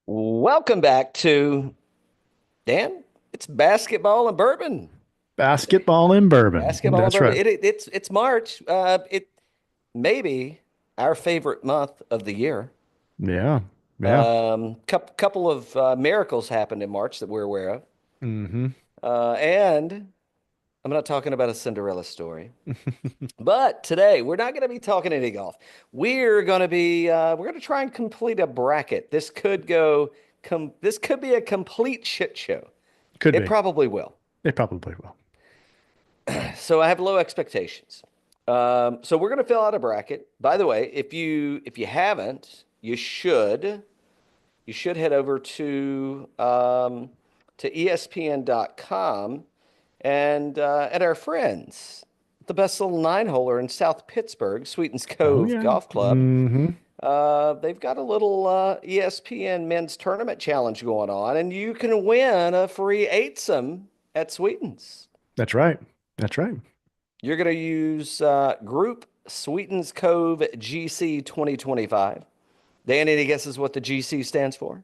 Welcome back to Dan. It's basketball and bourbon. Basketball and bourbon. Basketball and That's bourbon. right. It's March. It may be our favorite month of the year. Yeah. Yeah. Couple of miracles happened in March that we're aware of. Hmm. And I'm not talking about a Cinderella story. But today we're not going to be talking any golf. We're going to try and complete a bracket. This could be a complete shit show. Could It be. probably will. They probably will. So I have low expectations. So we're going to fill out a bracket. By the way, if you haven't, you should head over to ESPN.com and our friends, the best little nine-holer in South Pittsburgh, Sweetens Oh Cove yeah. Golf Club. Hmm. They've got a little ESPN Men's Tournament Challenge going on, and you can win a free eightsome at Sweetens. That's right. That's right. You're going to use Group Sweetens Cove GC 2025. Dan, any guesses what the GC stands for?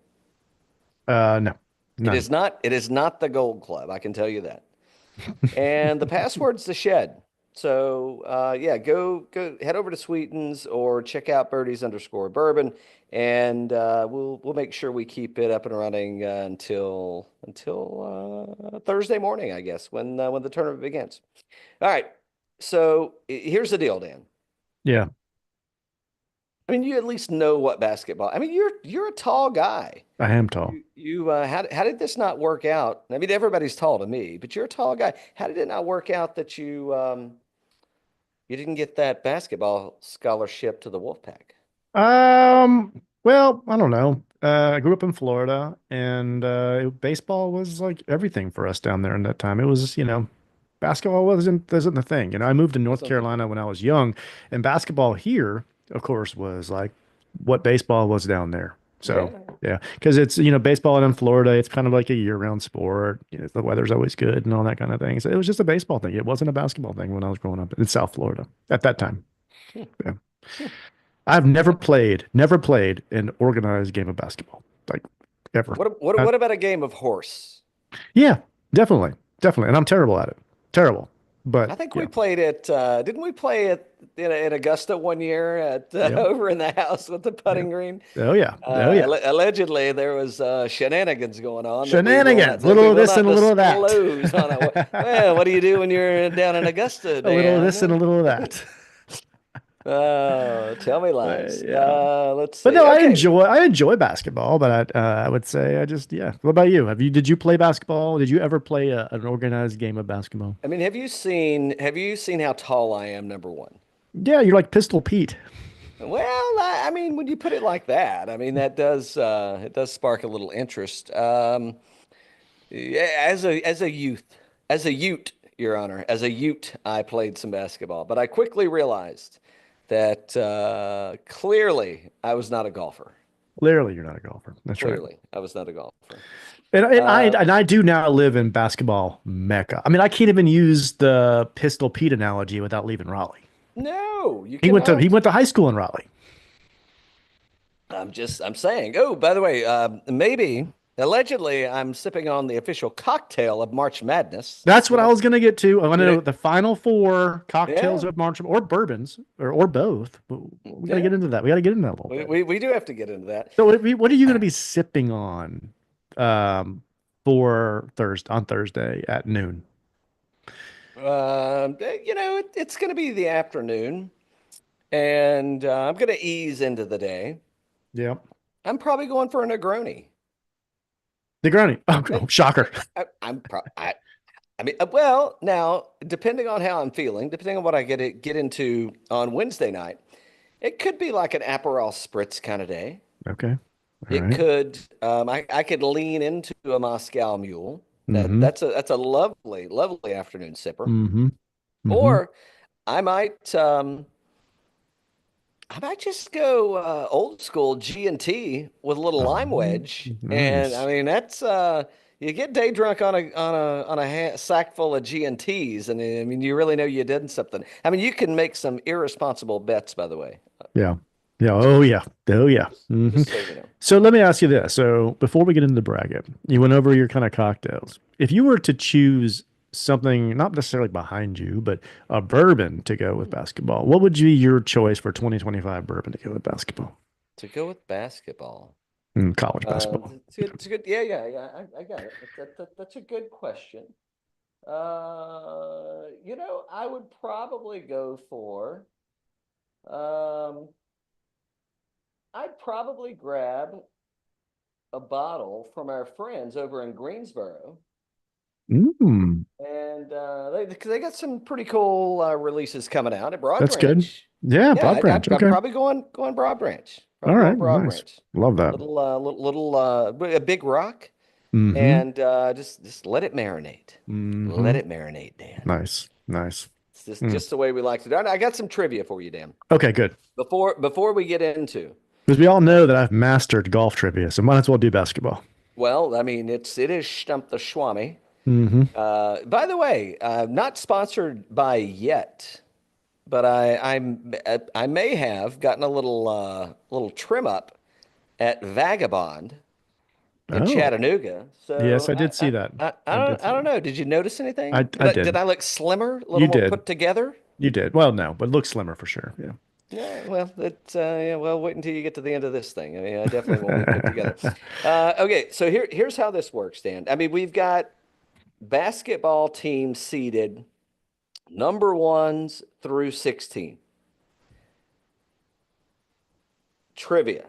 No, It none. is not. It is not the Gold Club. I can tell you that. And the password's the shed. So yeah, go head over to Sweetens or check out Birdies underscore Bourbon, and we'll make sure we keep it up and running until Thursday morning, I guess, when the tournament begins. All right. So here's the deal, Dan. Yeah, I mean, you at least know what basketball. I mean, you're a tall guy. I am tall. How did this not work out? I mean, everybody's tall to me, but you're a tall guy. How did it not work out that you didn't get that basketball scholarship to the Wolfpack? Well, I don't know. I grew up in Florida and baseball was like everything for us down there in that time. It was, basketball wasn't the thing. I moved to North Wasn't Carolina when I was young, and basketball here, of course, was like what baseball was down there. So, yeah. yeah, because it's, baseball in Florida, it's kind of like a year-round sport. The weather's always good and all that kind of thing. So it was just a baseball thing. It wasn't a basketball thing when I was growing up in South Florida at that time. Hmm. Yeah. Hmm. I've never played an organized game of basketball, like ever. Uh, What about a game of horse? yeah, definitely. And I'm terrible at it. Terrible. I But think we yeah, played it. Didn't we play it in Augusta one year at yep, over in the house with the yep. putting green? Oh yeah, oh yeah. Allegedly, there was shenanigans going on Shenanigans, a that we little of will this not and a little of that. disclose on it. Well, what do you do when you're down in Augusta, A little of this and a Dan? little of that. Oh, tell me lies. Yeah. Let's But see. no, Okay. I enjoy basketball, but I would say I just yeah. What about you? Did you play basketball? Did you ever play an organized game of basketball? I mean, have you seen how tall I am, number one? Yeah, you're like Pistol Pete. Well, I mean, when you put it like that, I mean that does it does spark a little interest. Yeah, as a Ute, Your Honor, as a Ute, I played some basketball, but I quickly realized that clearly I was not a golfer. Clearly, you're not a golfer. That's right. Clearly, I was not a golfer. And Uh, I do now live in basketball mecca. I mean, I can't even use the Pistol Pete analogy without leaving Raleigh. no, you He cannot. went to high school in Raleigh. I'm saying. Oh, by the way, maybe allegedly I'm sipping on the official cocktail of March Madness. That's what I was gonna get to. I want You to know, know the final four cocktails yeah, of March or bourbons or both. We got to yeah. get into that. We got to get into that a little We, bit. we we do have to get into that. So what are you going to be sipping on um for Thursday at noon? It's going to be the afternoon, and I'm going to ease into the day. Yeah. I'm probably going for a Negroni. Negroni. Oh, And oh, shocker. I mean, well, now depending on how I'm feeling, depending on what I get into on Wednesday night, it could be like an Aperol spritz kind of day. Okay. All It right. could, I could lean into a Moscow Mule. Mm-hmm. That's a lovely afternoon sipper. Mm-hmm. Mm-hmm. Or I might, um, I might just go old school G&T with a little lime Oh, wedge, and I nice. mean that's you get day drunk on a sack full of G&Ts, and I mean you really know you did something. I mean you can make some irresponsible bets, by the way. Yeah. Yeah. Oh yeah. Oh yeah. Just so you know. So let me ask you this. So before we get into the bracket, you went over your kind of cocktails. If you were to choose something not necessarily behind you, but a bourbon to go with basketball, what would be your choice for 2025 bourbon to go with basketball? To go with basketball. College basketball. It's good. It's good. Yeah, yeah, yeah. I got it. That's a good question. I would probably go for, um, I'd probably grab a bottle from our friends over in Greensboro. Mm, And because they got some pretty cool releases coming out at Broad that's good. Branch. Yeah, Yeah, Broad Branch. I'm Okay. probably going Broad Branch. All Probably going right. Broad Nice. Branch. Love that. A big rock, Mm-hmm. and just let it marinate. Let Mm-hmm. it marinate, Dan. Nice. Nice. It's just Mm. just the way we like to do it. I got some trivia for you, Dan. Okay, good. Before we get into, Because we all know that I've mastered golf trivia, so might as well do basketball. well, I mean, it is Stump the Schwami. Mm-hmm. By the way, not sponsored by yet. But I may have gotten a little trim up at Vagabond in Oh, Chattanooga. yes, So I did see that. I did I see don't that. know. Did you notice anything? I Did did. I look slimmer, a You little more did. put together? You did. Well, no, but look slimmer for sure. Yeah, well, yeah, well, wait until you get to the end of this thing. I mean, I definitely won't be put together. Yeah. Okay, so here's how this works, Dan. I mean, we've got basketball teams seeded number ones through 16. Trivia.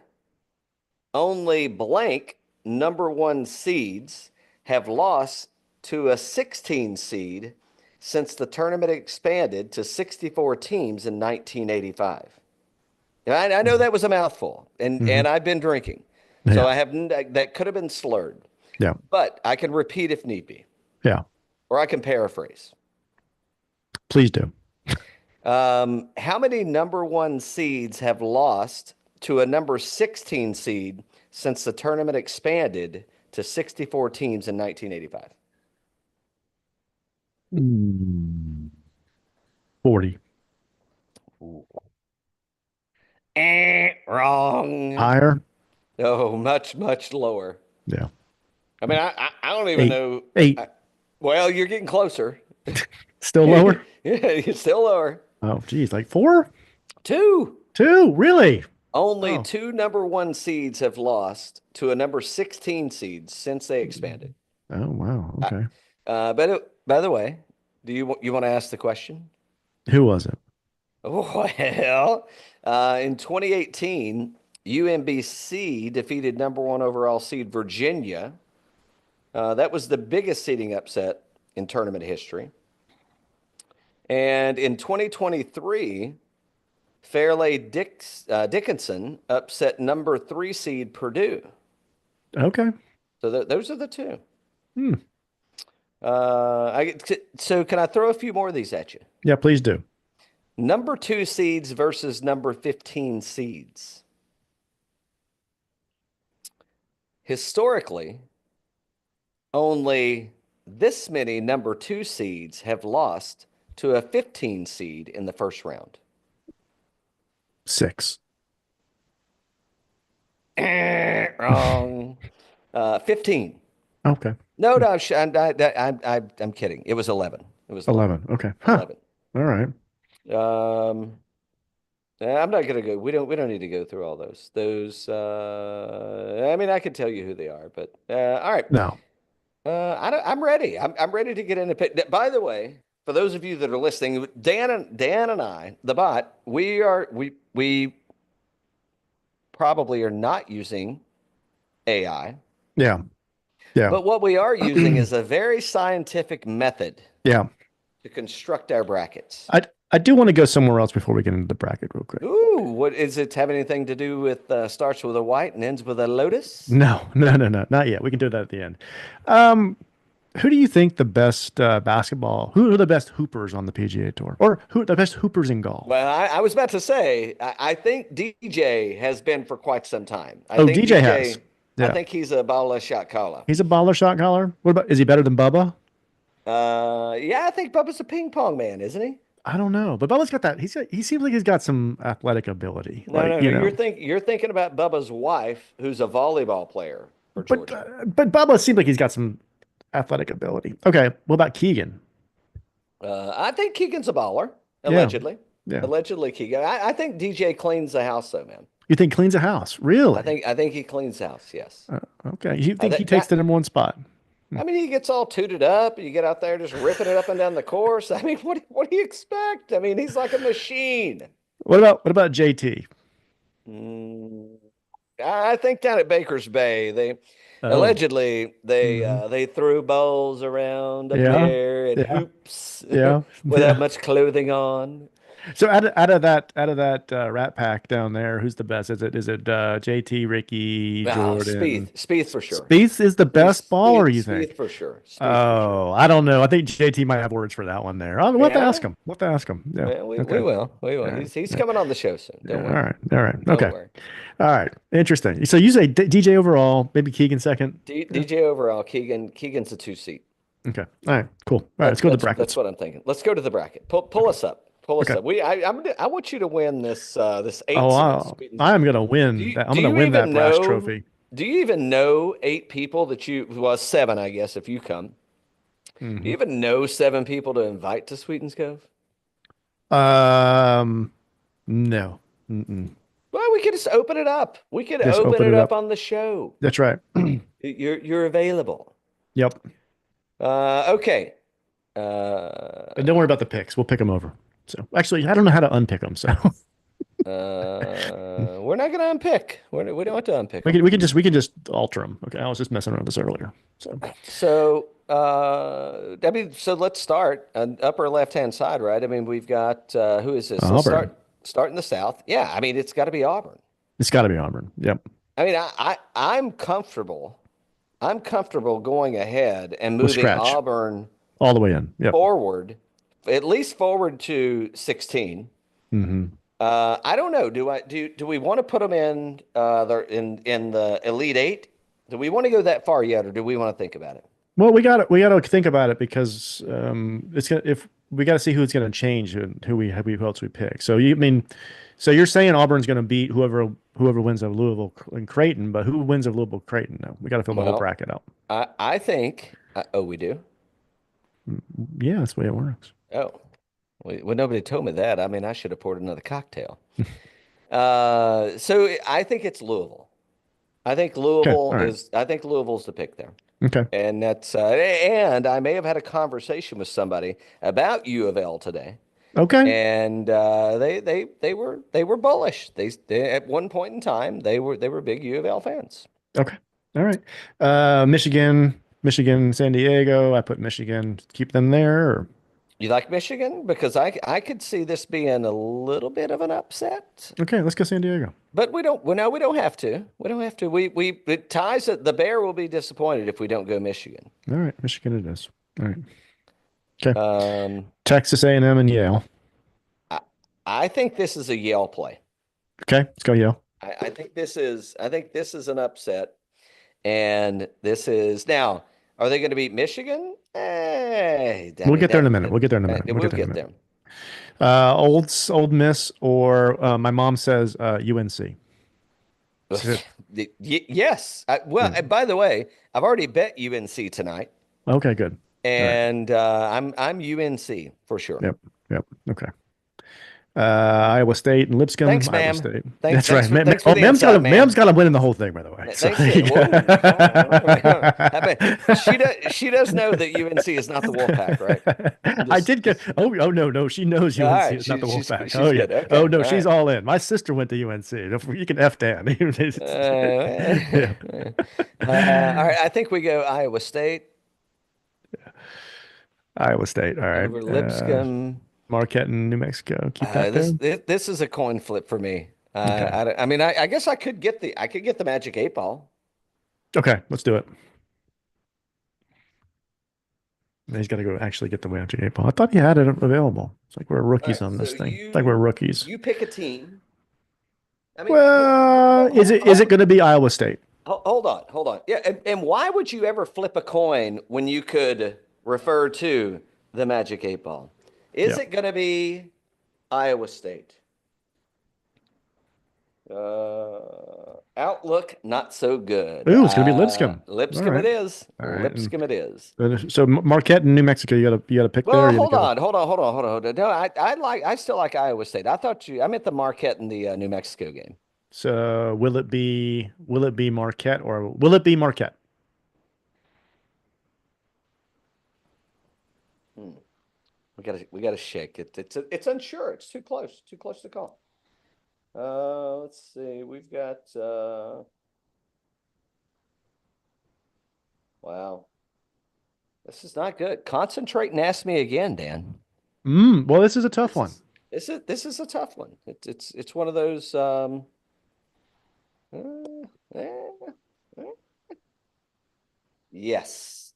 Only blank number one seeds have lost to a 16 seed since the tournament expanded to 64 teams in 1985. Now, I know that was a mouthful, and Hmm. I've been drinking, so Yeah. that could have been slurred, Yeah. but I can repeat if need be, Yeah. or I can paraphrase. Please do. How many number one seeds have lost to a number 16 seed since the tournament expanded to 64 teams in 1985? 40. Ooh. Wrong. Higher? Oh, much, much lower. Yeah. I mean, I don't even 8. know. 8. Well, you're getting closer. Still Yeah, lower? you're still lower. Oh, geez. Like 4? Two. 2? Really? Only Oh. two number one seeds have lost to a number 16 seed since they expanded. Oh, wow. Uh, Okay. by the way, do you want to ask the question? Who was it? Well, in 2018, UMBC defeated number one overall seed Virginia. That was the biggest seeding upset in tournament history. And in 2023, Dickinson upset number three seed Purdue. Okay. So those are the two. Hmm. So can I throw a few more of these at you? Yeah, please do. Number two seeds versus number 15 seeds. Historically, only this many number two seeds have lost to a 15 seed in the first round. 6. Wrong. 15. Okay. No, no, I'm kidding. It was 11. It was 11. 11. Okay. Huh. 11. All right. Um, I'm not gonna go. We don't need to go through all those. I mean, I could tell you who they are, but all right. No. I'm ready. I'm ready to get into pit. By the way, for those of you that are listening, Dan and I, the bot, we probably are not using AI, Yeah. Yeah. but what we are using is a very scientific method Yeah. to construct our brackets. I do want to go somewhere else before we get into the bracket real quick. Ooh, what is it have anything to do with starts with a white and ends with a lotus? No, no, no, no, not yet. We can do that at the end. Um, who do you think the best basketball? Who are the best hoopers on the PGA Tour, or who are the best hoopers in golf? Well, I was about to say, I think DJ has been for quite some time. Oh, DJ has. I Yeah, think he's a baller shot caller. he's a baller shot caller. What about? Is he better than Bubba? Yeah, I think Bubba's a ping pong man, isn't he? I don't know, but Bubba's got that. He seems like he's got some athletic ability. No, Like, no, no. You're thinking about Bubba's wife, who's a volleyball player for Georgia. but Bubba seems like he's got some athletic ability. Okay, what about Keegan? I think Keegan's a baller, Yeah, allegedly. yeah. Allegedly, Keegan. I think DJ cleans the house, though, man. You think cleans a house? Really? I think he cleans the house. Yes. Okay. You think he takes That the number one spot? I mean, he gets all tooted up. You get out there just ripping it up and down the course. I mean, what do you expect? I mean, he's like a machine. What about JT? Mm, I think down at Baker's Bay, Oh, hmm they threw balls around up yeah, there and yeah, hoops yeah, without yeah. much clothing on. So out of that Rat Pack down there, who's the best? Is it JT, Ricky, Ah, Jordan? Spieth for sure. Spieth is the best baller, you think? Spieth for sure. Spieth for sure. Oh, I don't know. I think JT might have words for that one there. We'll have to ask Yeah. him. We'll have to ask him. Yeah. Well, we Okay. will. We will. All right. He's Yeah. coming on the show soon. Yeah. Don't All worry. right. All right. Don't Okay. worry. All right. Interesting. So you say DJ overall, maybe Keegan second. Yeah. DJ overall, Keegan's a two seat. Okay. All right. Cool. All right. Let's go to the That's brackets. what I'm thinking. Let's go to the bracket. Pull us up. Pull us Okay. up. I want you to win this Oh, eights in the Sweetens. I'm gonna win that. I'm Do gonna you win that even brass know? trophy. Do you even know eight people that you well seven, I guess, if you come. Do you Hmm even know seven people to invite to Sweetens Cove? Um, no. Mm-mm. Well, we could just open it up. We could Just open open it it up up. on the show. That's right. You're available. Yep. Okay. And don't worry about the picks. We'll pick them over. So actually, I don't know how to unpick them. So We're not gonna unpick. We don't have to unpick we them. can we can just we can just alter them. Okay. I was just messing around with this earlier. So So, so let's start on upper left-hand side, right? I mean, we've got who is this? Let's Auburn. start in the south. Yeah, I mean, it's got to be Auburn. It's got to be Auburn. Yep. I mean, I'm comfortable. I'm comfortable going ahead and With moving scratch Auburn all the way in. Yep. forward, at least forward to 16. hmm I don't know. Do we want to put them in in the Elite Eight? Do we want to go that far yet, or do we want to think about it? Well, we got to think about it because it's gonna if we got to see who it's going to change and who else we pick. So you I mean, so you're saying Auburn's going to beat whoever wins of Louisville and Creighton, but who wins of Louisville Creighton? No, we got to fill the whole Well, bracket out. I think. Oh, we do. Yeah, that's the way it works. Oh, well, nobody told me that. I mean, I should have poured another cocktail. So I think it's Louisville. Okay. All right. I think Louisville's the pick there. Okay. And and I may have had a conversation with somebody about U of L today, Okay. and they were bullish. They at one point in time they were big U of L fans. Okay. All right. Michigan, San Diego. I put Michigan. Keep them there. Or, You like Michigan? Because I could see this being a little bit of an upset. okay, let's go San Diego. But we don't. Well, no, we don't have to. We don't have to. We it ties it. The Bear will be disappointed if we don't go Michigan. All right, Michigan it is. All right. Okay. Um, Texas A&M and Yale. I I think this is a Yale play. Okay, let's go Yale. I think this is an upset, and this is now. Are they going to beat Michigan? I We'll mean get there in a minute. We'll get there in a minute. We'll we'll get there in a get minute. there. Old Miss or my mom says UNC. Yes. Yeah. By the way, I've already bet UNC tonight, Okay, good. All right. and I'm UNC for sure. Yep. Yep. Okay. Iowa State and Lipscomb. Thanks, Iowa ma'am. State. That's right. Thanks for the insight, ma'am. Mem's got him winning the whole thing, by the way. So Thanks. there you go. I bet she does know that UNC is not the Wolfpack, right? I did get. Oh no. She knows All UNC right, is not the Wolfpack. she's Oh yeah. good. Okay, Oh no, all she's right. all in. My sister went to UNC. You can F Dan. Yeah. All right. I think we go Iowa State Iowa State. All right. over Lipscomb. Marquette and New Mexico. Keep that there. This is a coin flip for me. Okay. I mean, I guess I could get the Magic Eight Ball. Okay. Let's do it. He's got to go actually get the Magic 8 Ball. I thought he had it available. It's like we're All rookies right, on so this thing. It's like we're rookies. you pick a team. I mean, Well, is it going to be Iowa State? hold on. Yeah, and why would you ever flip a coin when you could refer to the Magic Eight Ball? Is Yeah. it going to be Iowa State? Outlook, not so good. Ooh, it's gonna be Lipscomb. All Lipscomb right. it is. All right. And Lipscomb it is. so Marquette and New Mexico, you gotta pick there. Or Well, you hold gotta go. on, hold on. No, I still like Iowa State. I meant the Marquette and the New Mexico game. So will it be Marquette or will it be Marquette? Hmm. We gotta shake it. It's unsure. It's too close to call. Let's see. We've got wow. This is not good. Concentrate and ask me again, Dan. Well, this is a tough This one. is this is a tough one. It's one of those uh, eh, eh. Yes.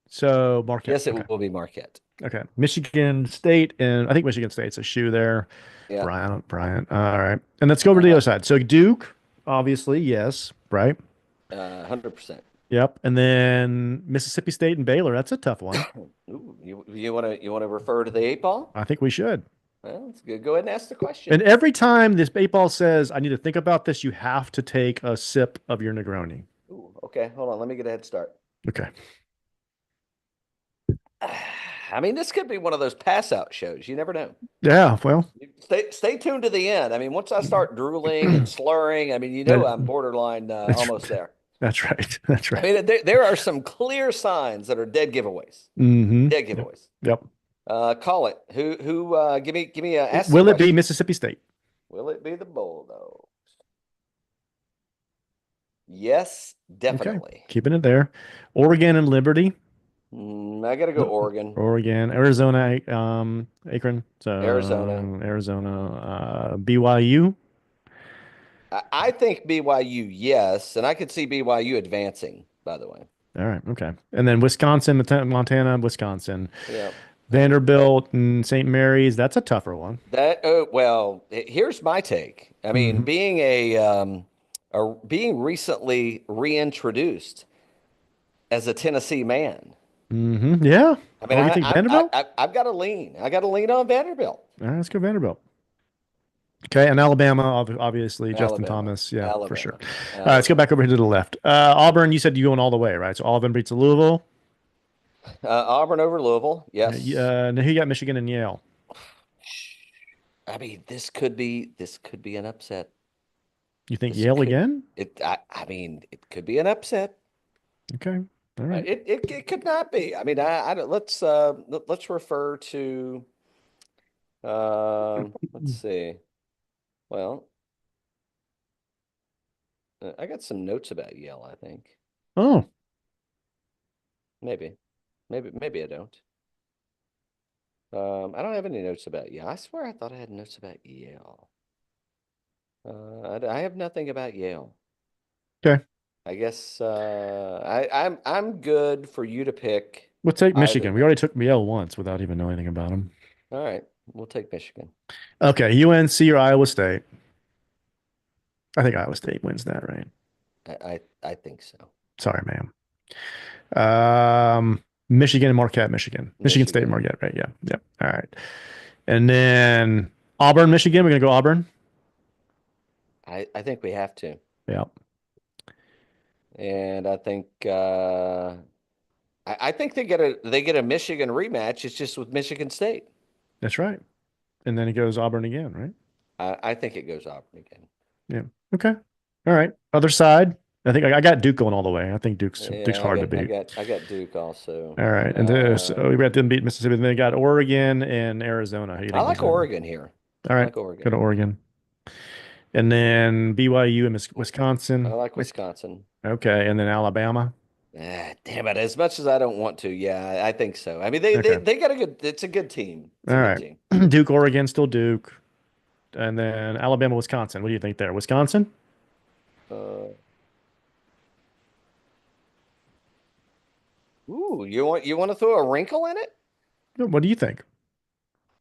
So Marquette. Yes, it Okay. will be Marquette. Okay. Michigan State, and I think Michigan State's a shoe there. Yeah. Bryant. All right. And let's go over to the Uh, other side. So Duke, obviously, yes, right? 100%. Yep. And then Mississippi State and Baylor. That's a tough one. Ooh, you want to refer to the eight ball? I think we should. Well, it's good. Go ahead and ask the And question. every time this eight ball says, I need to think about this, you have to take a sip of your Negroni. Ooh, okay, hold on. Let me get a head start. Okay. I mean, this could be one of those pass out shows. You never know. Yeah. Well, Stay tuned to the end. I mean, once I start drooling and slurring, I mean, that, I'm borderline that's almost there. that's right. That's I right. mean, there are some clear signs that are dead giveaways. Dead Yep. giveaways. Yep. Call it. Who? Give me. Ask the Will it be question. Mississippi State? Will it be the Bulldogs? Yes, Okay. definitely. Keeping it there. Oregon and Liberty. I got to go Oregon, Oregon, Arizona, Akron. So Arizona. Arizona, BYU. I think BYU, yes, and I could see BYU advancing. By the way, All right. Okay. And then Wisconsin, Montana, Wisconsin, yeah. Vanderbilt and St. Mary's. That's a tougher one. That well, here's my take. I mean, Hmm. being recently reintroduced as a Tennessee man. Yeah. I mean, Oh, you think Vanderbilt? I've got to lean. I got to lean on Vanderbilt. All right, let's go Vanderbilt. Okay, and Alabama, obviously, Justin Alabama, Thomas. Yeah, for sure. Alabama, All right, let's go back Alabama. over here to the left. Auburn, you said you going all the way, right? So Auburn beats Louisville. Auburn over Louisville. Yes. Now who you got Michigan and Yale? I mean, this could be an upset. You think This Yale could again? I mean, it could be an upset. Okay. All right. It could not be. I mean, I don't, let's refer to let's see. Well, I got some notes about Yale, I think. Oh, Maybe. Maybe I don't. I don't have any notes about Yale. I swear I thought I had notes about Yale. I have nothing about Yale. okay. I guess I'm good for you to pick We'll take either. Michigan. We already took Yale once without even knowing anything about them. All right, we'll take Michigan. Okay, UNC or Iowa State? I think Iowa State wins that, right? I think so. Sorry, ma'am. Michigan and Marquette, Michigan State and Michigan. Marquette, right? Yeah, yeah. All right. And then Auburn, Michigan. We're gonna go Auburn. I think we have to, Yeah, and I think I think they get a Michigan rematch. It's just with Michigan State. that's right. And then it goes Auburn again, right? I think it goes Auburn again. Yeah. Okay. All right. Other side. I think I got Duke going all the way. I think Duke's Yeah, hard to beat. I got Duke also. All right. And so we got them beat Mississippi. Then they got Oregon and Arizona. Who do you I think wins like that one? Oregon here. All I right. like Go to Oregon. Oregon. And then BYU and I Wisconsin. like Wisconsin. Okay. And then Alabama. Damn it. As much as I don't want to, yeah, I think so. I mean, they, they Okay. they got a good. It's a good team. It's All a good right. team. Duke, Oregon, still Duke. And then Alabama, Wisconsin. What do you think there? Wisconsin? Uh, ooh, you want to throw a wrinkle in it? What do you think?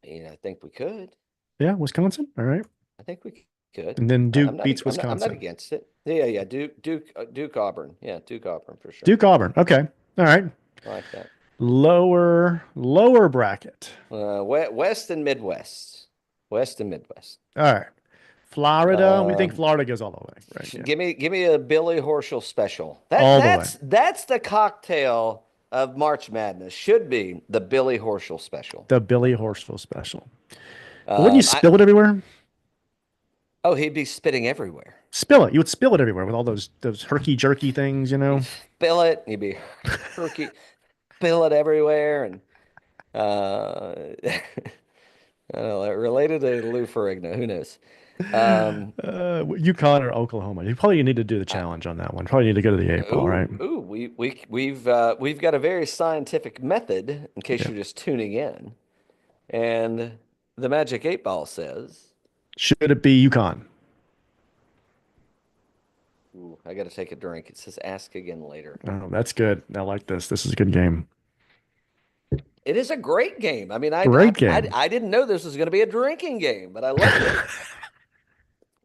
I think we could. Yeah, Wisconsin. All right. I think we could. And then I'm Duke not. beats I'm not Wisconsin. against it. Yeah. Duke Auburn. Yeah, Duke Auburn for sure. Duke, Auburn. Okay. All right. I like that. Lower bracket. West and Midwest. West and Midwest. All right. Florida. We think Um, Florida goes all the way, right? Yeah. give me a Billy Horschel special. All the way. That's the cocktail of March Madness. Should be the Billy Horschel special. The Billy Horseville special. But wouldn't you I spill it everywhere? Oh, he'd be spitting everywhere. Spill it. You would spill it everywhere with all those herky jerky things, you You know? spill it, you'd be herky, spill it everywhere, and uh, I don't know, related to Lou Ferrigno, who knows? Um, Yukon or Oklahoma. You probably need to do the I, challenge on that one. Probably need to go to the 8 ball, right? we've got a very scientific method in case Yeah. you're just tuning in, and the Magic 8 Ball says, Should it be Yukon? ooh, I got to take a drink. It says, ask again later. Oh, that's good. I like this. This is a good game. It is a great game. I mean, Great game. I didn't know this was going to be a drinking game, but I loved it.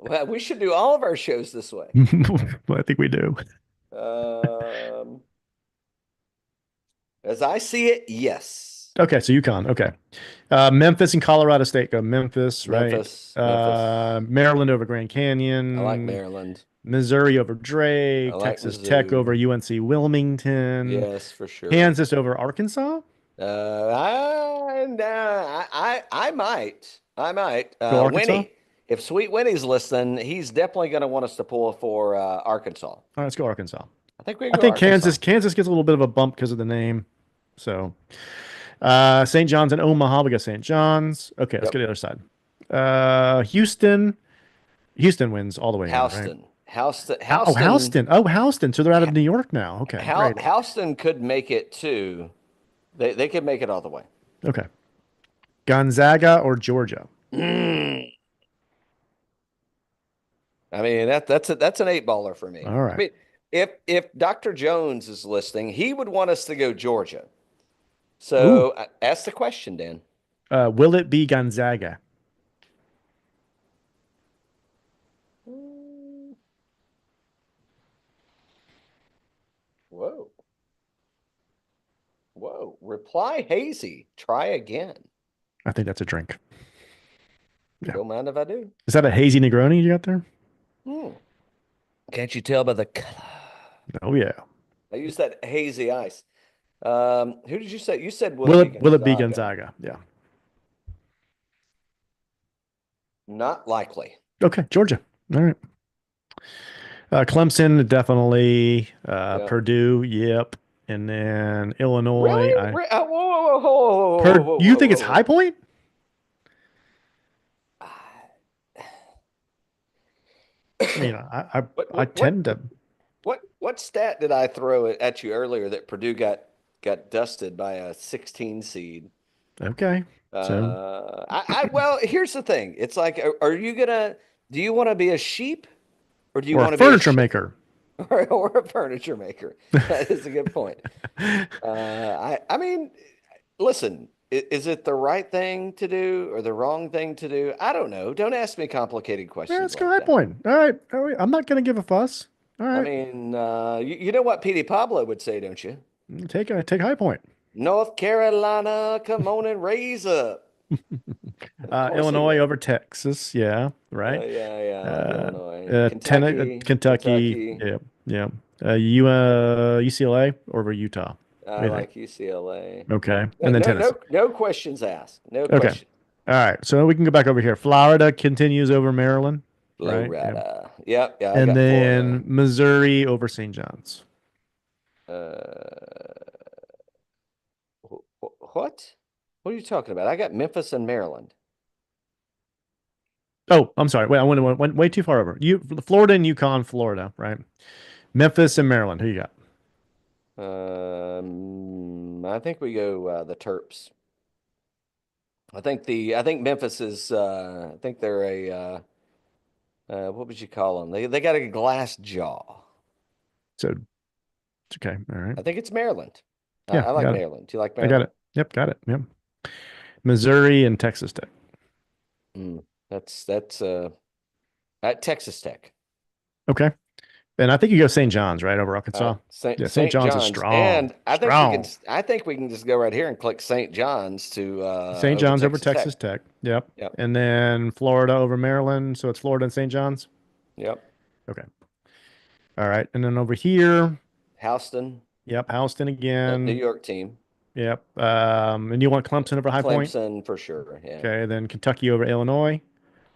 Well, we should do all of our shows this way. I think we do. Um, as I see it, yes. Okay, so Yukon. Okay. Memphis and Colorado State go Memphis, right? Memphis. Maryland over Grand I like Canyon. Maryland. Missouri over I Drake. like Texas Tech Mizzou. over UNC Wilmington. Yes, for sure. Kansas over Arkansas. I might. Go Arkansas. Winnie, if Sweet Winnie's listening, he's definitely going to want us to pull for Arkansas. All right, let's go Arkansas. I think we can I go think Arkansas. Kansas gets a little bit of a bump because of the name. So, St. John's and Omaha. We got St. John's. Okay, let's go Yep. to the other side. Houston. Houston wins all the way in, right? Houston. Houston. Oh, Houston. So they're out of New York now. Okay, great. Houston could make it too. They could make it all the way. Okay. Gonzaga or Georgia? Mm. I mean that's an 8 baller for me. All I right. mean, if Dr. Jones is listening, he would want us to go Georgia. Ooh. So ask the question, Dan. Will it be Gonzaga? Mm. Whoa. Whoa. Reply hazy. Try again. I think that's a drink. Yeah. Don't mind if I do. Is that a hazy Negroni you got there? Hmm. Can't you tell by the color? Oh yeah. I use that hazy ice. Who did you say? You said Will it be Gonzaga? Gonzaga? Yeah. Not likely. Okay, Georgia. All right. Clemson, definitely. Yeah. Purdue, yep. And then Illinois. Really? Whoa, whoa, whoa, whoa, whoa, whoa, whoa, You whoa, think it's whoa, High whoa. Point? I mean, What I what what tend to. what stat did I throw at you earlier that Purdue got dusted by a 16 seed? Okay. So, Well, here's the thing. It's like, are you gonna? Do you want to be a sheep, or do you or a want to be a furniture maker. or a furniture maker? That is a good point. I mean, listen, is it the right thing to do or the wrong thing to do? I don't know. Don't ask me complicated Yeah, questions let's go like High that. Point. All right. All right. I'm not going to give a fuss. All I right. mean, you know what Petey Pablo would say, don't you? Take High Point. North Carolina, come on and raise up. Of course he Illinois would. over Texas. Yeah. Right. Yeah, I like Uh, Illinois. Kentucky, Kentucky. Kentucky. Yeah. Yeah. UCLA over Utah. What I do you think? like UCLA. Okay. No, And then no, Tennessee. no questions asked. No Okay. question. All right. So we can go back over here. Florida continues over Maryland. Right. Yeah. Florida. Yep, yeah, I And got Florida. then Missouri over St. John's. Uh, what? What are you talking about? I got Memphis and Maryland. Oh, I'm sorry. Wait, went way too far over. Florida and Yukon, Florida, right? Memphis and Maryland. Who you got? I think we go the Terps. I think Memphis is I think they're a what would you call them? They got a glass jaw. So, okay. All right. I think it's Maryland. Yeah, I I like got it. Maryland. Do you like I got Maryland? it. Yep, got it. Yep. Missouri and Texas Tech. Mm, that's at Texas Tech. Okay. And I think you go St. John's, right, over All right, Arkansas. St. Yeah, St. St. John's is John's, strong, and strong. I think we can just go right here and click St. John's to St. over John's over Texas Tech. Texas Tech. Yep. Yep, And then Florida over Maryland. So it's Florida and St. John's. yep. Okay. All right. And then over here, Houston, yep, Houston New again. York team. Yep. And you want Clemson over High Point? Clemson for sure. Yeah. Okay. Then Kentucky over Illinois.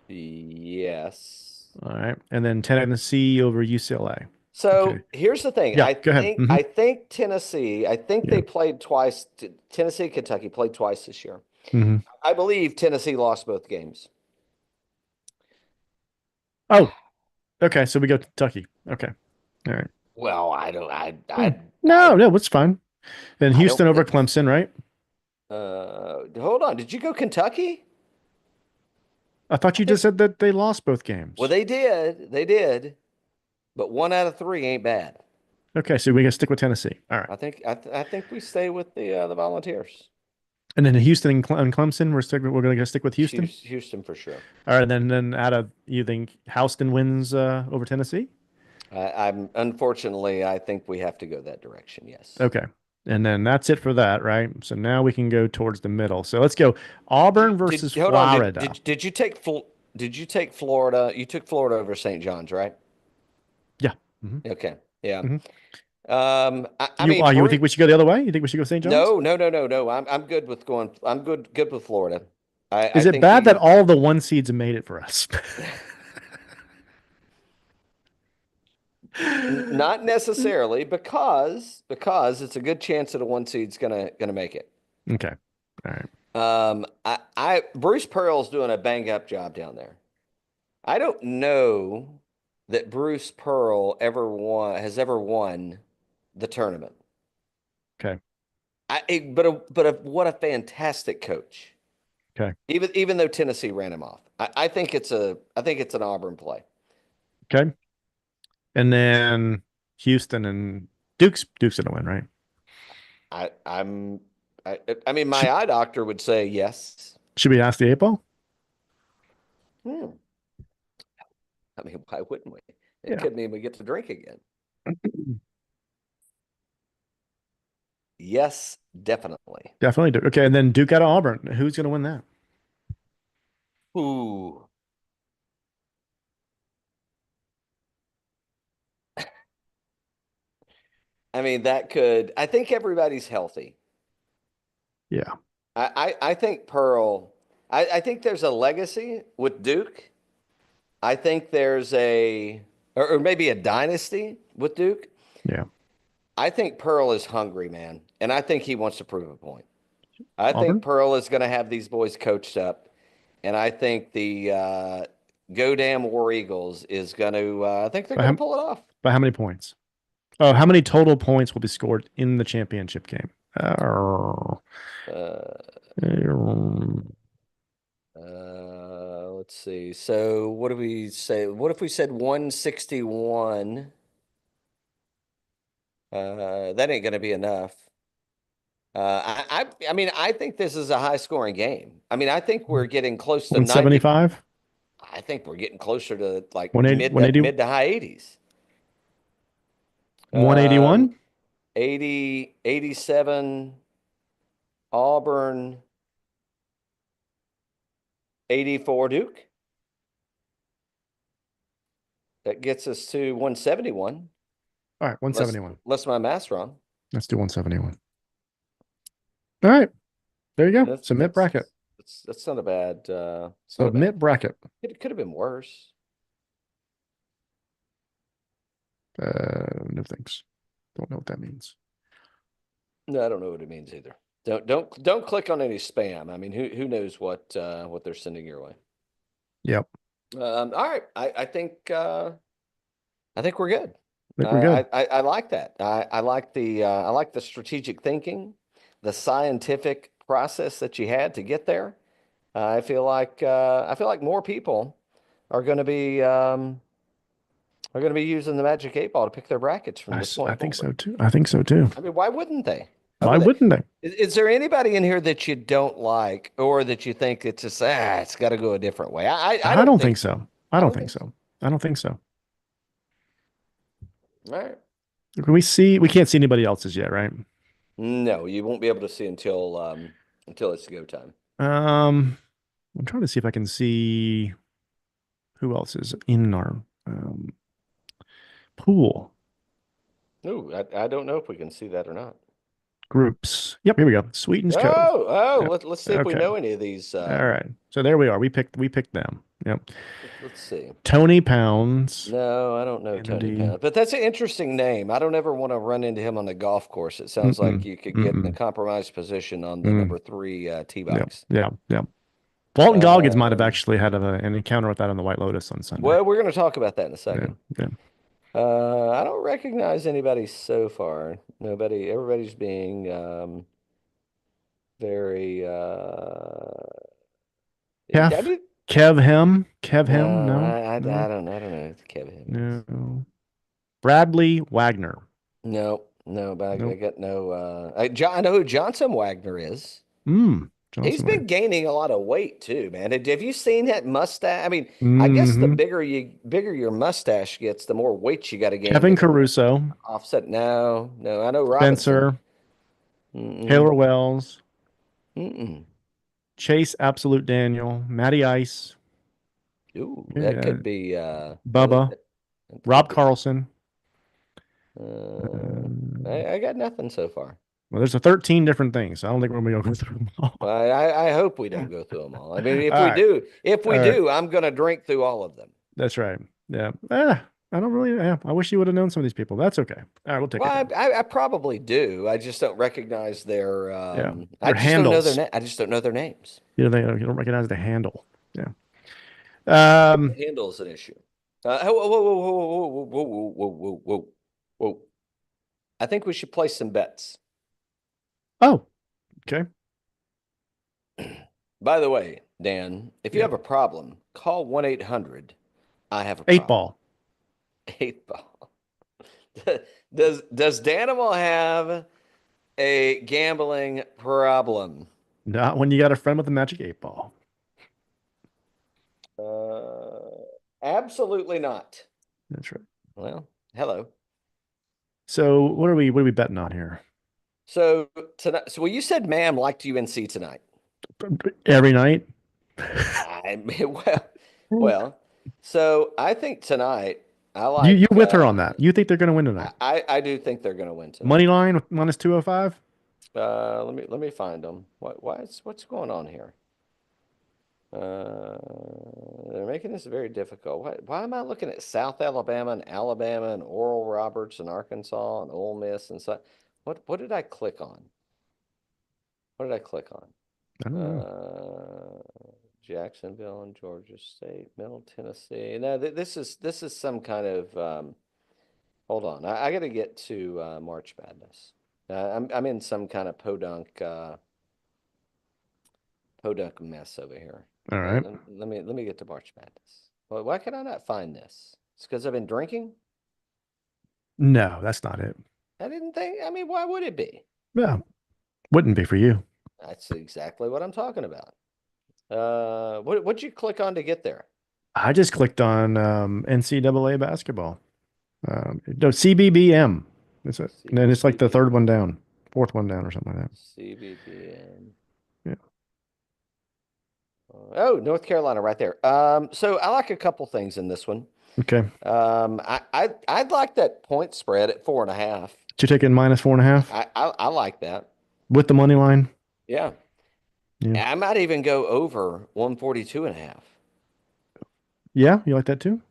Yes. All right. And then Tennessee over UCLA. Okay. So here's the thing. Yeah. Go ahead. I think Tennessee. I think Yeah. they played twice. Tennessee, Kentucky played twice this year. hmm I believe Tennessee lost both games. Oh, okay. So we go to Kentucky. Okay. All right. Well, Yeah. No, no, it's fine. Then I don't Houston over think. Clemson, right? Hold on. Did you go Kentucky? I thought I you just think. said that they lost both Well, games. they did. They did. But 1 out of 3 ain't bad. Okay, so we gotta stick with Tennessee. All right. I think we stay with the Volunteers. And then Houston and Clemson, we're gonna stick with Houston. Houston for sure. All right, then out of you think Houston wins over Tennessee? I'm unfortunately I think we have to go that direction. Yes. Okay. And then that's it for that, right? So now we can go towards the middle. So let's go Auburn versus Hold on? Florida. Did you take Florida? You took Florida over St. John's, right? Yeah. hmm Okay. Yeah. hmm I mean, You think we should go the other way? You think we should go St. John's? no. I'm good with going. I'm good with Florida. I Is it think bad that the all the one seeds made it for us? not necessarily because it's a good chance that a one seed's gonna make it. Okay. All right. I Bruce Pearl's doing a bang up job down there. I don't know that Bruce Pearl has ever won the tournament. Okay. What a fantastic coach. Okay. Even though Tennessee ran him off, I think it's an Auburn play. Okay. And then Houston and Duke's gonna win, right? I I'm I mean my Should, eye doctor would say yes. should we ask the 8 ball? Hmm. I mean, why wouldn't we? It Yeah. could mean we get to drink again. Yes, definitely. Definitely Duke. Okay, and then Duke out of Auburn. Who's gonna win that? Ooh. I mean, I think everybody's healthy. Yeah. I think Pearl, I think there's a legacy with Duke. I think there's or maybe a dynasty with Duke. Yeah. I think Pearl is hungry, man. And I think he wants to prove a point. I think Auburn? Pearl is going to have these boys coached up. And I think the Go Damn War Eagles is going to, I think they're By going how, to pull it off. by how many points? Oh, how many total points will be scored in the championship game? Uh, Um, let's see. So what do we say? What if we said 161? That ain't going to be enough. I mean, I think this is a high scoring game. I mean, I think we're getting close to 90. 175? I think we're getting closer to like 180, 180, mid to high 80s. 181? 80, 87, Auburn, 84 Duke. That gets us to 171. All right, 171. Unless my math's wrong. Let's do 171. All right. There you go. That's Submit bracket. that's not a bad it's not a bad. Submit bracket. It could have been worse. No thanks. Don't know what that means. No, I don't know what it means either. Don't click on any spam. I mean, who knows what they're sending your way. Yep. All right. I think we're good. I think we're good. I like that. I like the strategic thinking, the scientific process that you had to get there. I feel like more people are going to be using the Magic 8 Ball to pick their brackets from this point I think so forward. too. I think so too. I mean, why wouldn't they? Why wouldn't they? Is there anybody in here that you don't like, or that you think it's just it's got to go a different way? I I don't don't think think so. I don't think so. I don't think so. All right. Can we see? We can't see anybody else's yet, right? No, you won't be able to see until it's go time. Um, I'm trying to see if I can see who else is in our pool Ooh, I don't know if we can see that or not. groups. Yep, here we go. Sweetens Cove. Oh, Yep. let's see if we Okay. know any of these. All right. So there we are. We picked them. Yep. Let's see. Tony Pounds, No, I don't know Tony Kennedy. Pound, but that's an interesting name. I don't ever want to run into him on the golf course. It sounds like Mm-mm. you could get in a Mm-mm. compromised position on the Mm. number three tee Yep. box. Yep. Yep. Walton Goggins might have Um, actually had an encounter with that on the White Lotus on Sunday. well, we're going to talk about that in a Yeah. second. Yeah. I don't recognize anybody so far. Nobody. Everybody's being very. I Kev. did. Kev Hem. No, No. I No. don't. I don't know who Kevin is. No. Bradley Wagner. No, no, but I Nope. got no. I know who Johnson Wagner is. He's Johnson been Wagner. gaining a lot of weight too, man. Have you seen that mustache? I mean, I guess the Mm-hmm. bigger your mustache gets, the more weight you got to gain Kevin to Caruso. offset. No, no, I know Robinson. Spencer. Mm-mm, Taylor Wells. mm-mm. Chase Absolute Daniel. Matty Ice. Ooh, that Yeah. could be. Bubba. That could Rob be. Carlson. Uh, Um, I got nothing so far. well, there's a 13 different things. So I don't think we're going to go through them all. I hope we don't go through them all. I mean, All right. if we All right. do, I'm gonna drink through all of them. That's right. Yeah. I don't really. Yeah. I wish you would have known some of these people. That's okay. All right. We'll take Well, it then. I probably do. I just don't recognize their. Yeah. I Their just don't know their handles. name. I just don't know their names. You don't recognize the handle. Yeah. The Um, handle is an issue. Whoa, whoa, whoa, whoa, whoa, whoa, whoa, whoa, whoa, whoa, whoa. I think we should place some bets. oh, okay. By the way, Dan, if you Yeah. have a problem, call 1-800. I have a Eight problem. ball. Eight ball. Does Danimal have a gambling problem? Not when you got a friend with a magic eight ball. Uh, absolutely not. That's right. Well, hello. So what are we betting on here? So tonight, well, you said ma'am liked UNC tonight. Every night? I mean, well, so I think tonight I You like. with her on that? You think they're going to win tonight? I do think they're going to win tonight. Money line with minus 205? Let me find them. What's going on here? Uh, they're making this very difficult. Why am I looking at South Alabama and Oral Roberts and Arkansas and Ole Miss and so what did I click on? What did I click on? I don't know. Jacksonville and Georgia State, Middle Tennessee. No, this is some kind of hold on. I got to get to March Madness. I'm in some kind of podunk mess over here. All right. Let me get to March Madness. Well, why can I not find this? It's because I've been drinking? No, that's not it. I didn't think. I mean, why would it be? Yeah, wouldn't be for you. That's exactly what I'm talking about. What'd you click on to get there? I just clicked on NCAA basketball. No, CBBM. That's it. And then it's like the third one down, fourth one down, or something like that. CBPN. Yeah. Oh, North Carolina right there. So I like a couple things in this one. Okay. I'd like that point spread at 4.5. Did you take in minus 4.5 I like that. with the money line? Yeah. Yeah. I might even go over 142.5. Yeah, you like that too?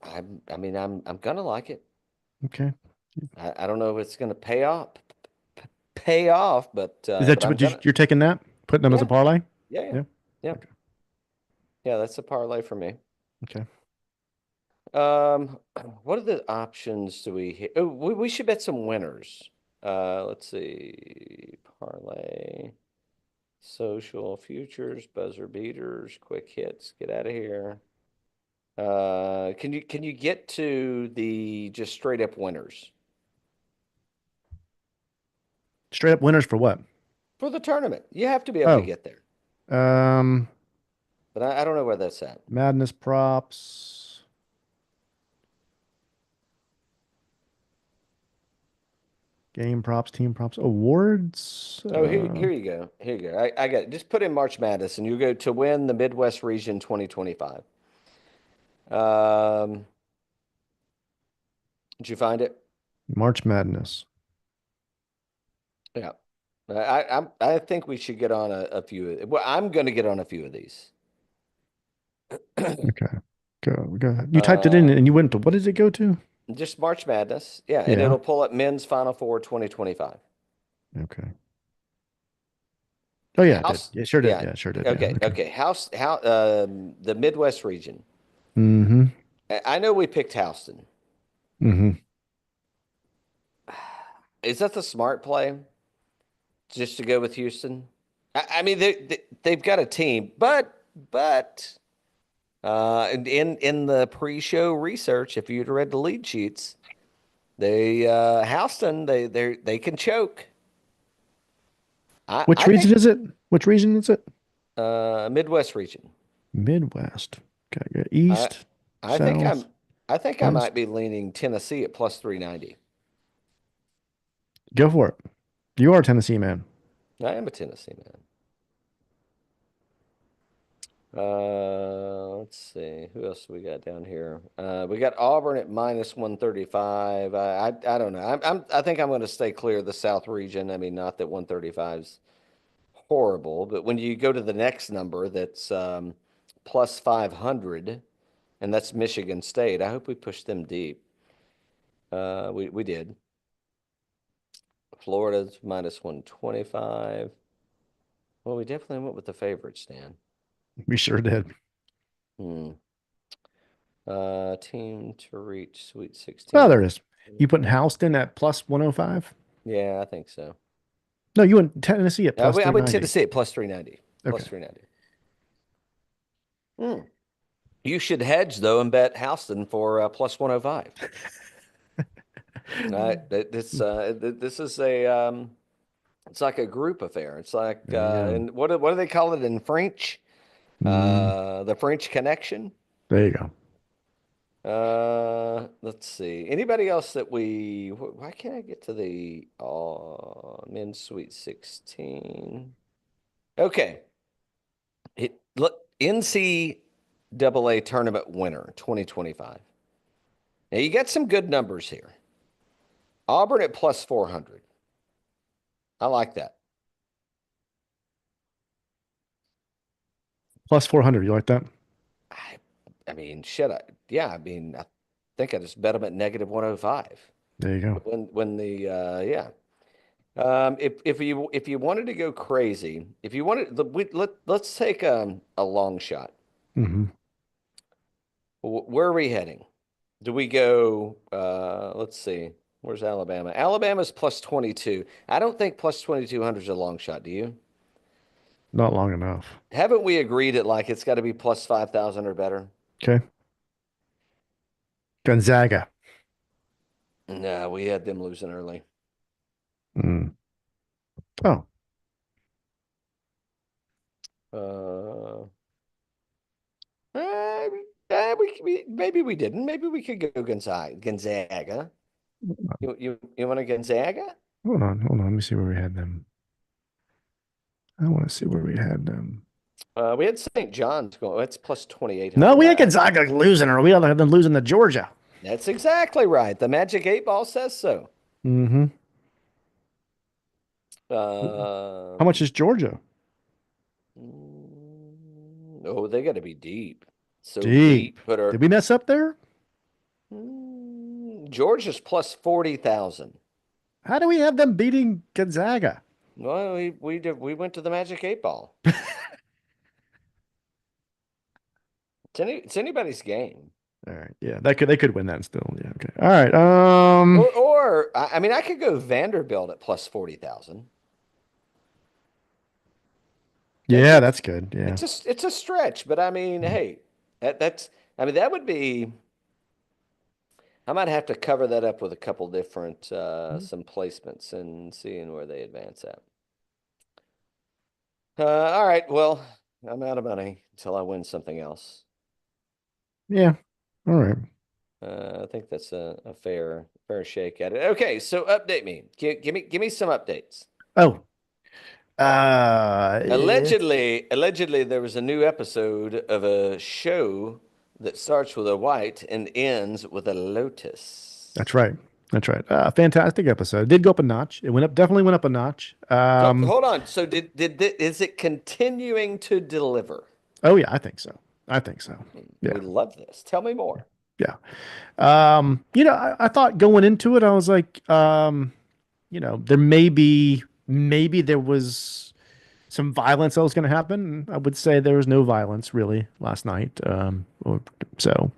I mean, I'm gonna like it. Okay. I don't know if it's gonna pay off, Is that but I'm what gonna. you're taking that? Putting them as a Yeah, parlay? yeah, yeah, Yeah. yeah. Okay. Yeah, that's a parlay for me. Okay. Um, what are the options do we hit? Oh, we should bet some winners. Let's see. Parlay, social futures, buzzer beaters, quick hits. Get out of here. Can you get to the just straight up winners Straight up winners for what? for the tournament? You have to be able to Oh, get there, um, but I don't know where that's at. Madness props. Game props, team props, awards. Oh, here you go. Here you go. I got it. Just put in March Madness and you go to win the Midwest Region 2025. Um, did you find it? March Madness. Yeah. I think we should get on a few. Well, I'm going to get on a few of these. Okay. Go ahead. You typed it in Uh, and you went to what does it go to? just March Madness. Yeah, and Yeah. it'll pull up men's Final Four 2025. Okay. Oh yeah, it did. House. Yeah, sure did. Yeah. Yeah, sure did. Yeah. Okay. Okay. Okay. How the Midwest region. Mm-hmm. I know we picked Houston. Mm-hmm. Is that the smart play? Just to go with Houston? I mean they've got a team, but in the pre-show research, if you'd read the lead sheets, they Houston they can choke. Which I region think is it? Which region is it? Midwest region. Midwest. Okay. Good. I East, I think South, I West. might be leaning Tennessee at plus 390. Go for it. You are a Tennessee man. I am a Tennessee man. Let's see. Who else we got down here? We got Auburn at minus 135. I don't know. I think I'm going to stay clear of the South region. I mean, not that 135's horrible, but when you go to the next number that's plus 500, and that's Michigan State. I hope we push them deep. We did. Florida's minus 125. Well, we definitely went with the favorites, Dan. We sure did. Hmm. Team to reach Sweet Oh, 16. there it is. You putting Houston at plus 105? Yeah, I think so. No, you went Tennessee at plus I would 390. Tennessee at plus 390. Plus Okay. 390. Hmm. You should hedge though and bet Houston for plus 105. This is a it's like a group affair. It's like There you go. and what do they call it in French? Mm, The French Connection. there you go. Let's see. Anybody else that why can't I get to the men's Sweet 16? Okay. Look, NCAA tournament winner 2025. Now you got some good numbers here. Auburn at plus 400. I like that. Plus 400. You like that? I, I mean, shit. Yeah, I mean, I think I just bet them at negative 105. There you go. When the yeah. If you wanted to go crazy, if you wanted, let's take a long shot. Hmm. Where are we heading? Do we go? Let's see. Where's Alabama? Alabama's plus 22. I don't think plus 2200 is a long shot. Do you? Not long enough. Haven't we agreed that like it's got to be plus 5,000 or better? Okay. Gonzaga. No, we had them losing early. Mm. Oh, Uh, uh, maybe we didn't. Maybe we could go Gonzaga. Gonzaga. You want a Gonzaga? hold on. Let me see where we had them. I want to see where we had them. We had St. John's going. It's plus No, 2,800. we had Gonzaga losing, or we had them losing to Georgia. That's exactly right. The Magic Eight Ball says so. Hmm. How much Um, is Georgia? oh, they got to be deep. So Deep. deep. But Did we mess up there? Georgia's plus 40,000. How do we have them beating Gonzaga? Well, we went to the Magic Eight Ball. It's anybody's game. All right. Yeah, they could win that still. Yeah. Okay. All right. Or I mean, I could go Vanderbilt at plus 40,000. Yeah, that's good. Yeah. It's a stretch, but I mean, hey, that's I mean that would be. I might have to cover that up with a couple different some placements and seeing where they advance at. All right, well, I'm out of money until I win something else. Yeah. All right. I think that's a fair shake at it. Okay, so update me. Give me some updates. Oh, Allegedly, there was a new episode of a show that starts with a white and ends with a that's lotus. right. That's right. Fantastic episode. It did go up a notch. It went up, definitely went up a notch. So hold on. So is it continuing to deliver? Oh yeah, I think so. I think so. We Yeah. love this. Tell me more. Yeah. I thought going into it, I was like, there maybe there was some violence that was going to happen. I would say there was no violence really last night. So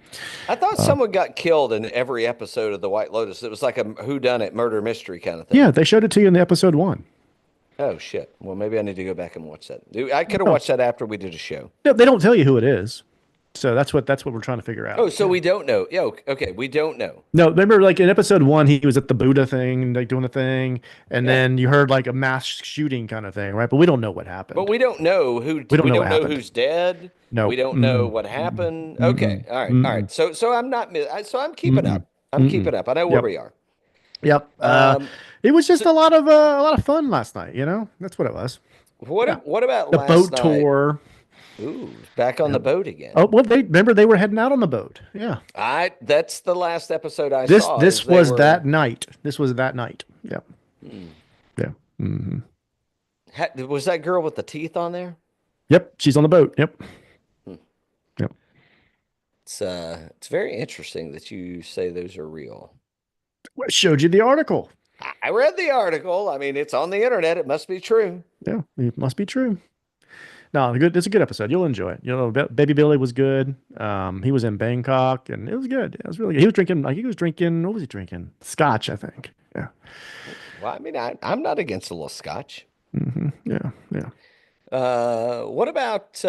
I thought someone got killed in every episode of The White Lotus. It was like a whodunit murder mystery kind of thing. yeah, they showed it to you in the episode one. Oh shit. Well, maybe I need to go back and watch that. Dude, I could have Oh, watched that after we did a show. no, they don't tell you who it is. So that's what we're trying to figure Oh, out. so Yeah. we don't know. Yeah, okay, we don't know. No, remember like in episode one, he was at the Buddha thing, like doing the thing, and Yeah. then you heard like a mass shooting kind of thing, right? But we don't know what But happened. we don't know who We don't we know what don't know happened. who's dead. We No. don't know Mm-mm. what Mm-mm. happened. Okay. Mm-mm. All right. All Mm-mm. right. So I'm not so I'm keeping Mm-mm. up. I'm Mm-mm. keeping up. I know where Yep. we are. Yep. Um It was just so a lot of fun last night, That's what it was. Yeah. what about The last boat night? tour. Ooh, back on the Yep. boat Oh, again. well, they remember they were heading out on the boat. Yeah. I That's the last episode I This saw is this they was were that night. This was that night. Yep. hmm. Yeah. Hmm. Was that girl with the teeth on there? Yep. She's on the boat. Yep. Hmm. Yep. It's very interesting that you say those are real. Well, showed you the article. I read the article. I mean, it's on the internet. It must be true. Yeah. It must be true. No, good. It's a good episode. You'll enjoy it. Baby Billy was good. He was in Bangkok, and it was good. It was really good. He was drinking, like he was drinking. What was he drinking? Scotch, I think. Yeah. Well, I mean, I'm not against a little scotch. Yeah. Yeah. What about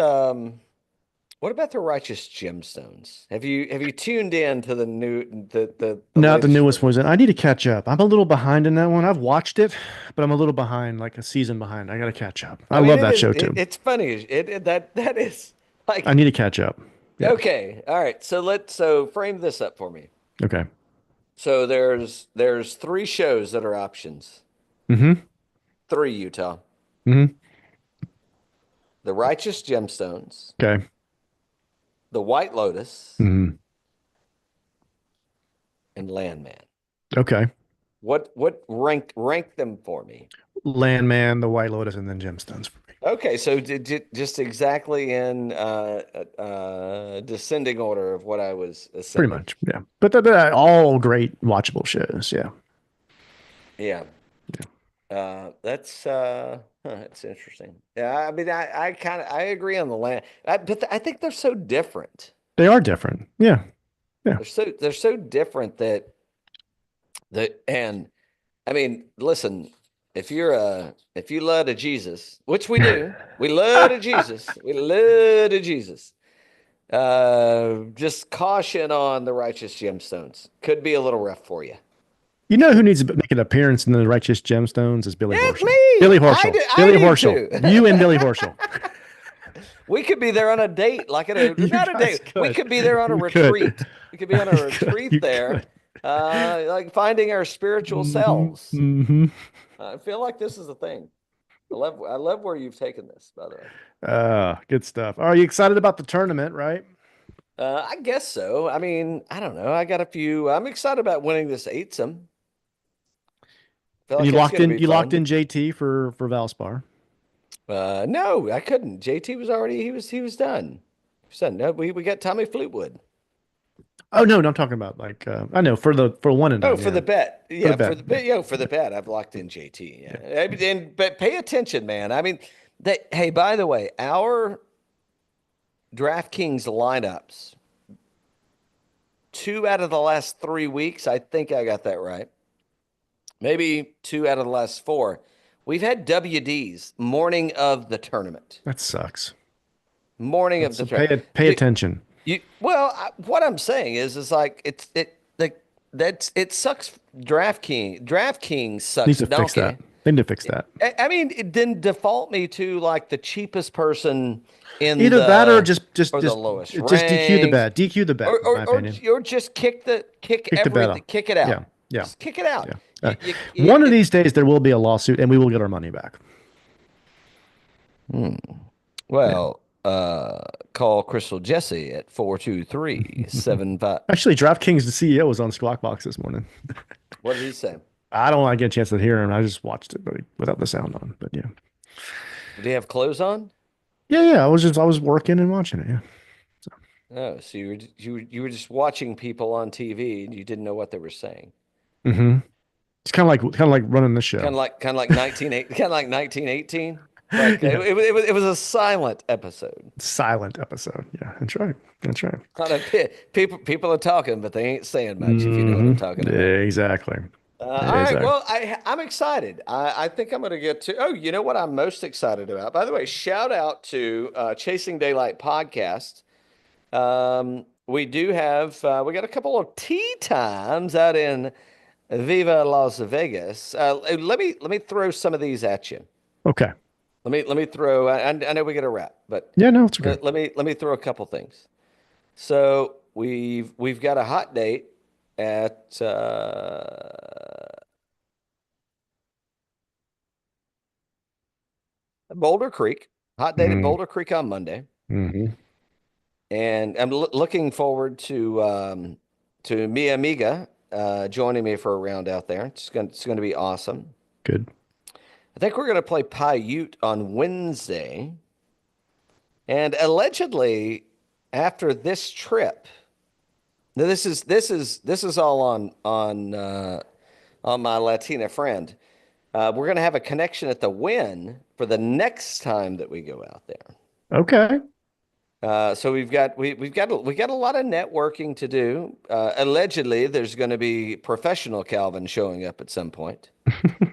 what about the Righteous Gemstones? Have you tuned in to the Not the latest newest version? one. I need to catch up. I'm a little behind in that one. I've watched it, but I'm a little behind, like a season behind. I got to catch up. I I mean, love that show too. it's funny. That is I like need to catch up. Yeah. okay. All right. So frame this up for me. Okay. So there's three shows that are options. Mm-hmm. Three, Utah. Mm-hmm. The Righteous Gemstones, Okay. The White Lotus, Mm-hmm. and Landman. Okay. What rank them for me? Landman, the White Lotus, and then Gemstones for me. Okay, so just exactly in descending order of what I was Pretty ascending. much. Yeah. But they're all great watchable shows. Yeah. Yeah. That's interesting. Yeah, I mean, I kind of I agree on the land, I think they're so different. They are different. Yeah. Yeah. They're so different and I mean, listen, if you love to Jesus, which we do, we love to Jesus, we love to Jesus. Just caution on the Righteous Gemstones. Could be a little rough for you. You know who needs to make an appearance in the Righteous Gemstones is Billy It's Horschel. me. Billy Horschel. I Billy do Horschel. too. You and Billy Horschel. We could be there on a date, like You not a guys date. We could. could be there on a You could. retreat. We could be on a You could. retreat You there, could. like finding our spiritual selves. Mm-hmm. I feel like this is a thing. I love where you've taken this, by the way. Good stuff. Are you excited about the tournament, right? I guess so. I mean, I don't know. I got a few. I'm excited about winning this eightsome. Feel And like it's gonna be you locked fun. in JT for Valspar. No, I couldn't. JT was already he was done. He was done. No, we got Tommy Fleetwood. Oh no, no, I'm talking about like I know for one and Oh, done, for yeah. the bet. For the Yeah, for bet. the Yeah. bet. Yeah, for the bet. I've locked in JT. Yeah. But pay attention, man. I mean, hey, by the way, our DraftKings lineups, 2 out of the last 3 weeks, I think I got that right. Maybe 2 out of the last 4. We've had WDs morning of the tournament. That sucks. Morning of the So tournament. pay attention. What I'm saying is like it sucks. DraftKings Needs sucks to fix donkey. that. They need to fix that. I mean, then default me to like the cheapest person in Either that or the just just or the just lowest just DQ the ranked, bet. DQ the bet, in my opinion. or just kick Kick the bet everything, off. kick it out, Yeah, yeah, just kick it out. yeah. One of It, these days there will be a lawsuit, and we will get our money back. Yeah. well, call Crystal Jesse at 423-75. Actually, DraftKings the CEO was on Squawk Box this morning. What did he say? I don't want to get a chance to hear him. I just watched it, but without the sound on. But yeah, Did he have clothes on? yeah. I was working and watching it. Yeah. Oh, so you were just watching people on TV and you didn't know what they were saying. Hmm. It's kind of like running the show. Kind of like 1918. Like Yeah. it was a silent episode. Silent episode. Yeah, that's right. That's right. Kind of people are talking, but they ain't saying much. If you know what Hmm. I'm talking about. Exactly. All right. Exactly. Well, I'm excited. I think I'm going to get to. Oh, you know what I'm most excited about? By the way, shout out to Chasing Daylight podcast. We do have we got a couple of tea times out in Viva Las Vegas. Let me throw some of these at you. Okay. Let me throw. I know we got to wrap, but Yeah, no, it's okay. let me throw a couple things. So we've got a hot date at Boulder Creek. Hot date at Mm-hmm. Boulder Creek on Monday, Mm-hmm. and I'm looking forward to Mi Amiga joining me for a round out there. It's gonna be awesome. Good. I think we're gonna play Paiute on Wednesday, and allegedly after this trip. Now this is all on my Latina friend. We're gonna have a connection at the Win for the next time that we go out there. Okay. So we got a lot of networking to do. Allegedly, there's going to be professional Calvin showing up at some point.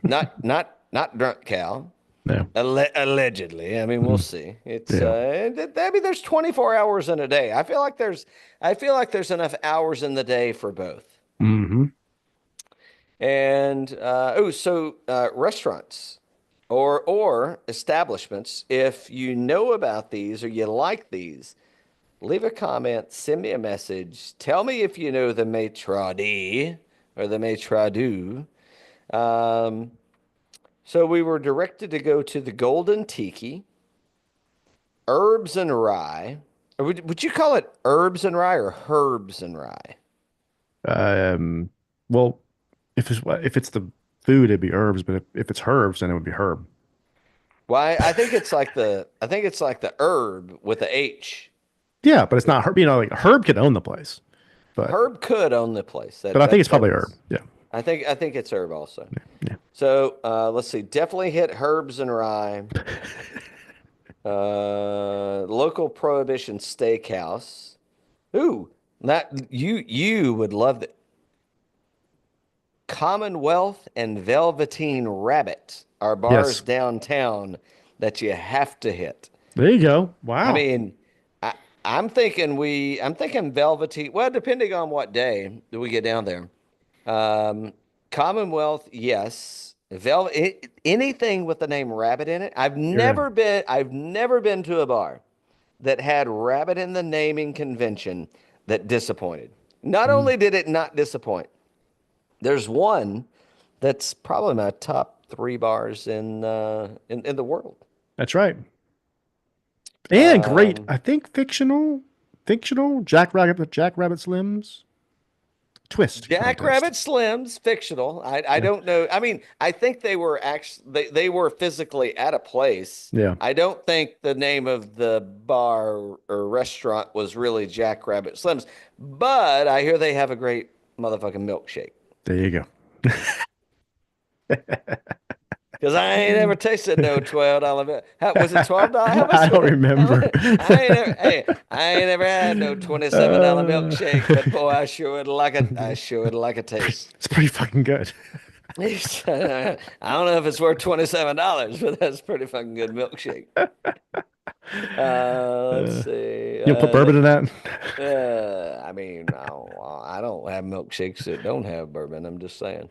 Not drunk Cal. No. Allegedly. I mean, we'll Mm. see. Yeah. I mean, there's 24 hours in a day. I feel like there's enough hours in the day for both. Mm-hmm. And restaurants or establishments, if you know about these or you like these, leave a comment, send me a message, tell me if you know the maitre d' or the maitre d'. Um, so we were directed to go to the Golden Tiki, Herbs and Rye. Or would you call it Herbs and Rye or Herbs and Rye? Um, well, if it's the food, it'd be herbs, but if it's herbs, then it would be herb. Why? I think it's like the herb with the H. Yeah, but it's not herb. You know, like herb could own the place, but Herb could own the place. but I think it's probably herb. Yeah. I think it's Herb also. Yeah. So let's see. Definitely hit Herbs and Rye. Local Prohibition Steakhouse. Ooh, that you would love that. Commonwealth and Velveteen Rabbit are bars Yes. downtown that you have to hit. There you go. I Wow. mean, I, I'm thinking Velveteen. Well, depending on what day that we get down there. Um, Commonwealth, yes. Anything with the name Rabbit in it. I've You're in. never been. I've never been to a bar that had Rabbit in the naming convention that disappointed. Not Mm. only did it not disappoint, there's one that's probably my top three bars in the world. That's right. And great. Um, I think fictional Jack Rabbit Slims twist Jackrabbit contest. Slims, fictional. I Yeah. don't know. I mean, I think they were actually they were physically at a place. Yeah. I don't think the name of the bar or restaurant was really Jackrabbit Slims, but I hear they have a great motherfucking milkshake. There you go. Because I ain't ever tasted no $12 bill. How, was it $12? How I much don't was it? remember. I ain't ever had no $27 Uh, milkshake, but boy, I sure would like a taste. it's pretty fucking good. I don't know if it's worth $27, but that's pretty fucking good milkshake. Let's Uh, see. you'll put bourbon in that? I mean, I don't have milkshakes that don't have bourbon. I'm just saying.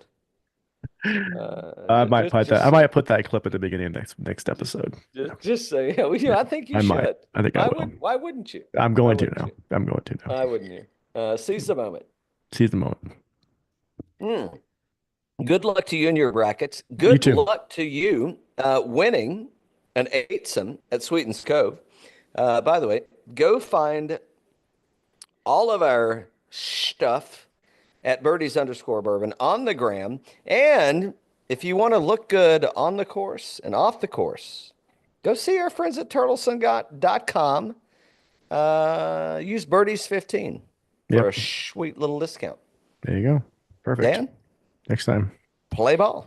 I might put that. Just I say, might put that clip at the beginning of next episode. Yeah, just say, yeah, well, I think you I might. should. I think I will. Why wouldn't you? I'm Why going to wouldn't now. you? I'm going to now. Why wouldn't you? Seize the moment. Seize the moment. Mm. Good luck to you in your brackets. You Good too. luck to you winning an eightsome at Sweetens Cove. By the way, go find all of our stuff at birdies_bourbon on the gram. And if you want to look good on the course and off the course, go see our friends at turtlesun.com. Use Birdies15 for a Yep. sweet little discount. There you go. Perfect. Dan, Next time. play ball.